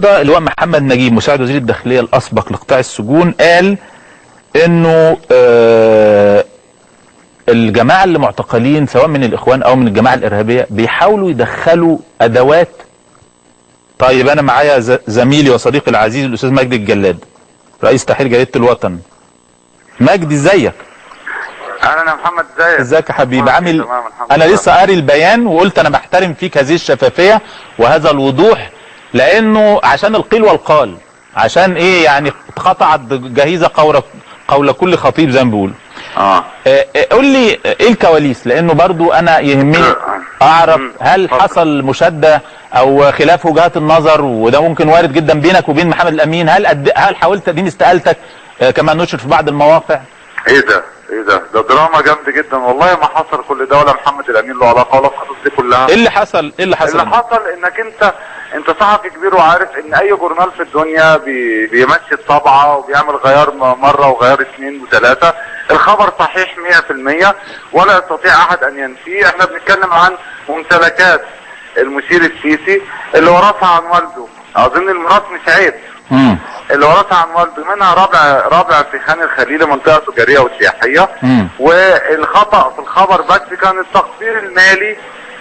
اللواء محمد نجيب مساعد وزير الداخلية الأسبق لقطاع السجون قال إنه الجماعة اللي معتقلين سواء من الإخوان أو من الجماعة الإرهابية بيحاولوا يدخلوا أدوات. طيب أنا معايا زميلي وصديقي العزيز الأستاذ مجدي الجلاد رئيس تحرير جريدة الوطن. مجدي ازيك؟ اهلا يا محمد، ازيك يا حبيبي؟ عامل؟ انا لسه قاري البيان وقلت انا بحترم فيك هذه الشفافيه وهذا الوضوح، لانه عشان القيل والقال، عشان ايه يعني اتقطعت جهيزه قول كل خطيب زي ما بيقولوا. قول لي ايه الكواليس، لانه برضو انا يهمني اعرف هل حصل مشاده او خلاف وجهات النظر، وده ممكن وارد جدا بينك وبين محمد الامين. هل حاولت تقديم استقالتك كما نشر في بعض المواقع؟ ايه ده دراما جامد جدا والله. ما حصل كل ده ولا محمد الامين له علاقه ولا القصص دي كلها. ايه اللي حصل؟ اللي حصل انك انت صحفي كبير وعارف ان اي جورنال في الدنيا بيمشي الطبعه وبيعمل غيار مره وغيار اثنين وثلاثه. الخبر صحيح 100% ولا يستطيع احد ان ينفيه. احنا بنتكلم عن ممتلكات المشير السيسي اللي ورثها عن والده. اظن الميراث مش عيب. اللي ورثها عن والده منها رابع في خان الخليل، منطقه تجاريه وسياحيه. والخطا في الخبر بس كان التقدير المالي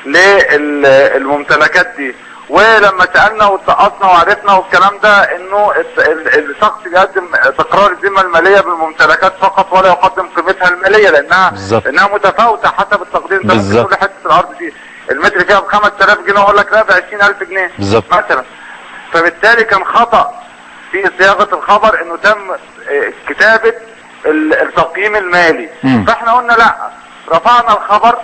للممتلكات دي. ولما سالنا واتقصنا وعرفنا والكلام ده انه الشخص بيقدم تقرار الذمه الماليه بالممتلكات فقط ولا يقدم قيمتها الماليه، لانها متفاوته حسب التقدير. انت ممكن تقول لي حته الارض دي المتر فيها ب 5000 جنيه واقول لك لا ب 20000 جنيه مثلا. فبالتالي كان خطا في صياغه الخبر انه تم كتابه التقييم المالي. فاحنا قلنا لا، رفعنا الخبر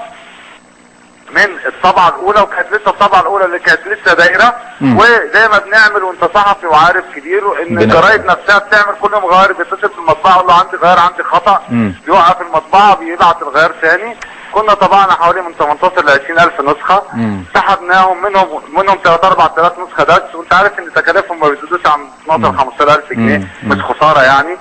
من الطبعه الاولى، وكانت لسه الطبعه الاولى اللي كانت لسه دايره. وزي ما بنعمل وانت صحفي وعارف كبير ان الجرايد نفسها بتعمل كل يوم غيار، بيتصل بالمطبعه يقول له عندي غيار عندي خطا، بيوقف المطبعه بيبعت الغيار ثاني. كنا طبعنا حوالي من 18 ل 20000 نسخه، سحبناهم منهم 3 4000 نسخه بس. وانت عارف ان تكاليفهم ما بيزيدوش عن 12 15000 جنيه، مش خساره يعني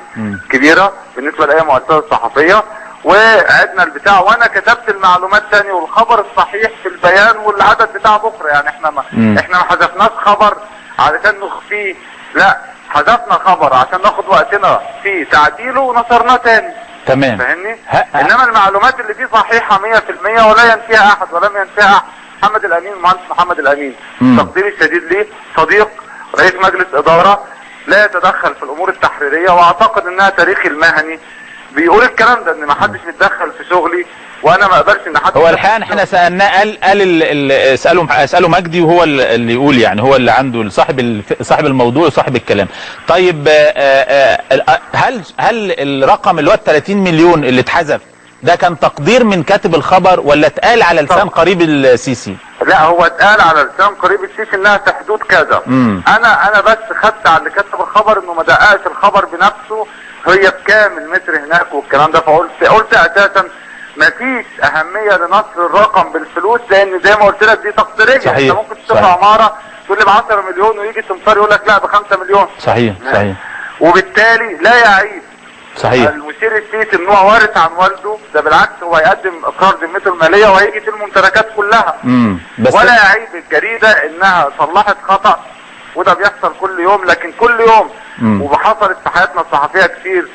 كبيره بالنسبه لاي مؤسسه صحفيه. وعدنا البتاع وانا كتبت المعلومات تاني والخبر الصحيح في البيان والعدد بتاع بكره. يعني احنا ما حذفناش خبر علشان نخفيه، لا حذفنا خبر عشان ناخد وقتنا في تعديله ونصرناه تاني. تمام، فاهمني؟ انما المعلومات اللي فيه صحيحه 100% ولا ينفيها احد ولم ينفيها احد. محمد الامين، المهندس محمد الامين، تقديري الشديد ليه، صديق رئيس مجلس اداره لا يتدخل في الامور التحريريه، واعتقد انها تاريخي المهني بيقول الكلام ده، ان ما حدش بيتدخل في شغلي وانا ما اقبلش ان حد. هو الحقيقه احنا سالناه، قال اساله مجدي وهو اللي يقول، يعني هو اللي عنده صاحب الموضوع وصاحب الكلام. طيب هل الرقم اللي هو 30 مليون اللي اتحذف ده كان تقدير من كاتب الخبر ولا اتقال على لسان قريب السيسي؟ لا، هو اتقال على لسان قريب السيسي انها في حدود كذا. انا بس خدت على اللي كاتب الخبر انه ما دققش الخبر بنفسه هي بكام المتر هناك والكلام ده. فقلت اساسا مفيش اهميه لنصر الرقم بالفلوس، لان زي ما قلت لك دي تقديريه. انت ممكن تشوف عماره تقول لي ب 10 مليون ويجي سمسار يقول لك لا ب 5 مليون. صحيح. وبالتالي لا يعيب صحيح المشير السيسي ان هو وارث عن والده، ده بالعكس هو هيقدم اقرار ذمته الماليه وهيجي في الممتلكات كلها. بس ولا يعيب الجريده انها صلحت خطا، وده بيحصل كل يوم. لكن كل يوم وحصلت في حياتنا الصحفيه كتير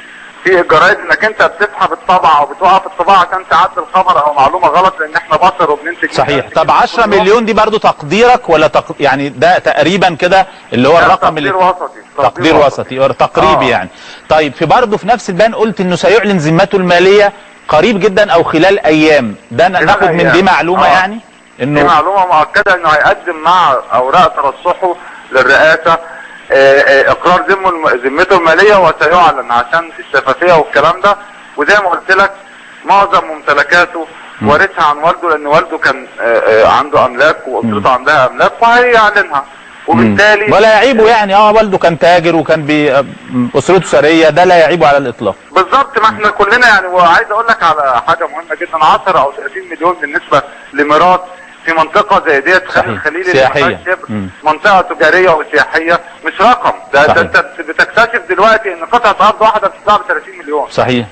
في الجرايد انك انت بتسحب الطبعه وبتوقف الطباعه عشان تعدل خبر او معلومه غلط، لان احنا بشر وبننتج. صحيح. طب 10 مليون دي برضو تقديرك ولا يعني ده تقريبا كده اللي هو الرقم اللي تقدير وسطي تقريبي يعني. طيب برضو في نفس البيان قلت انه سيعلن ذمته الماليه قريب جدا او خلال ايام. ده ناخد من دي معلومه يعني انه دي معلومه مؤكده انه هيقدم مع اوراق ترشحه للرئاسه اقرار ذمته الماليه وسيعلن عشان الشفافيه والكلام ده. وزي ما قلت لك معظم ممتلكاته وارثها عن والده، لان والده كان عنده املاك واسرته عندها املاك وهيعلنها. وبالتالي ولا يعيبه يعني والده كان تاجر وكان اسرته ثريه، ده لا يعيبه على الاطلاق. بالظبط. ما احنا كلنا يعني. وعايز اقول لك على حاجه مهمه جدا، 10 او 30 مليون بالنسبه لميراث في منطقه زي ديت خان الخليل سياحيه، منطقه تجاريه وسياحيه، مش رقم ده. انت بتكتشف دلوقتي ان قطعه ارض واحده بتتباع ب 30 مليون. صحيح.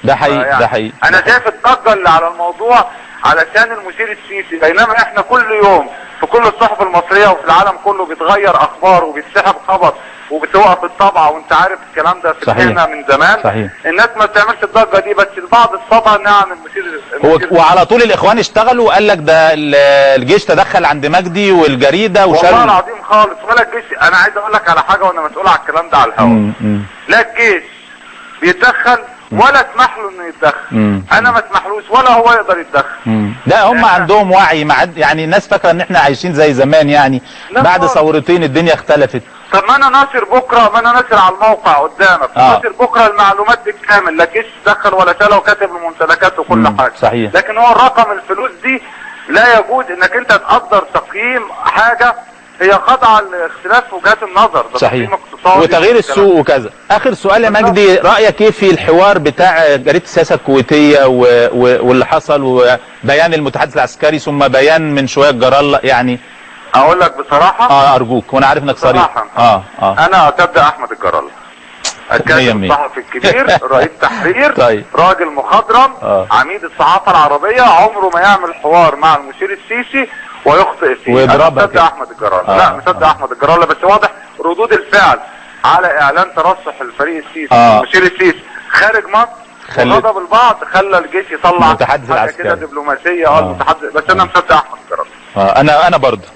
ده حقيقي. انا شايف الضجه اللي على الموضوع علشان المشير السيسي، بينما احنا كل يوم في كل الصحف المصريه وفي العالم كله بيتغير اخبار وبيتسحب خبر وبتوقف الطبعه، وانت عارف الكلام ده في الهنا من زمان. صحيح. الناس ما بتعملش الضجه دي، بس البعض الصدى انها عن المشير وعلى طول الاخوان اشتغلوا وقال لك ده الجيش تدخل عند مجدي والجريده وشال. والله العظيم خالص، ولا الجيش. انا عايز اقول لك على حاجه وانا مسؤول على الكلام ده على الهواء. لا الجيش بيتدخل ولا اسمح له انه يتدخل. انا ما اسمحلوش ولا هو يقدر يتدخل. لا هم عندهم وعي، يعني الناس فاكره ان احنا عايشين زي زمان، يعني بعد ثورتين الدنيا اختلفت. طب ما انا ناشر بكره، ما انا ناشر على الموقع قدامك، ناشر بكره المعلومات بالكامل، لا جيش دخل ولا شال، وكاتب الممتلكات وكل حاجه. صحيح. لكن هو الرقم الفلوس دي لا يجوز انك انت تقدر تقييم حاجه هي خاضعه لاختلاف وجهات النظر. ده صحيح. وتغيير السوق وكذا. اخر سؤال يا مجدي، رايك ايه في الحوار بتاع جريده السياسه الكويتيه واللي حصل، وبيان المتحدث العسكري ثم بيان من شويه الجرالة؟ يعني اقول لك بصراحه ارجوك، وانا عارف انك صريح. انا اتبع احمد الجرالة، الكاتب الصحفي الكبير، رئيس تحرير، طيب. راجل مخضرم، عميد الصحافه العربيه، عمره ما يعمل حوار مع المشير السيسي ويخطئ فيه. انا مصدق احمد الجرالة. لا مصدق احمد الجرالة، بس واضح ردود الفعل على اعلان ترشح الفريق السيسي المشير السيسي خارج مصر وغضب البعض خلى الجيش يطلع المتحدث العسكري كده دبلوماسيه. المتحدث، بس انا مصدق احمد الجرالة. انا برضه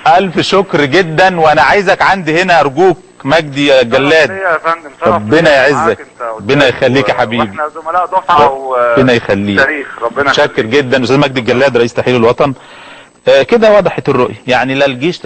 الف شكر جدا، وانا عايزك عندي هنا ارجوك مجدي الجلاد. يا فندم ربنا يعزك، ربنا يخليك يا حبيبي، واحنا زملاء دفعه ربنا يخليك. تاريخ. ربنا شاكر جدا استاذ مجدي الجلاد رئيس تحرير الوطن. كده وضحت الرؤيه، يعني لا الجيش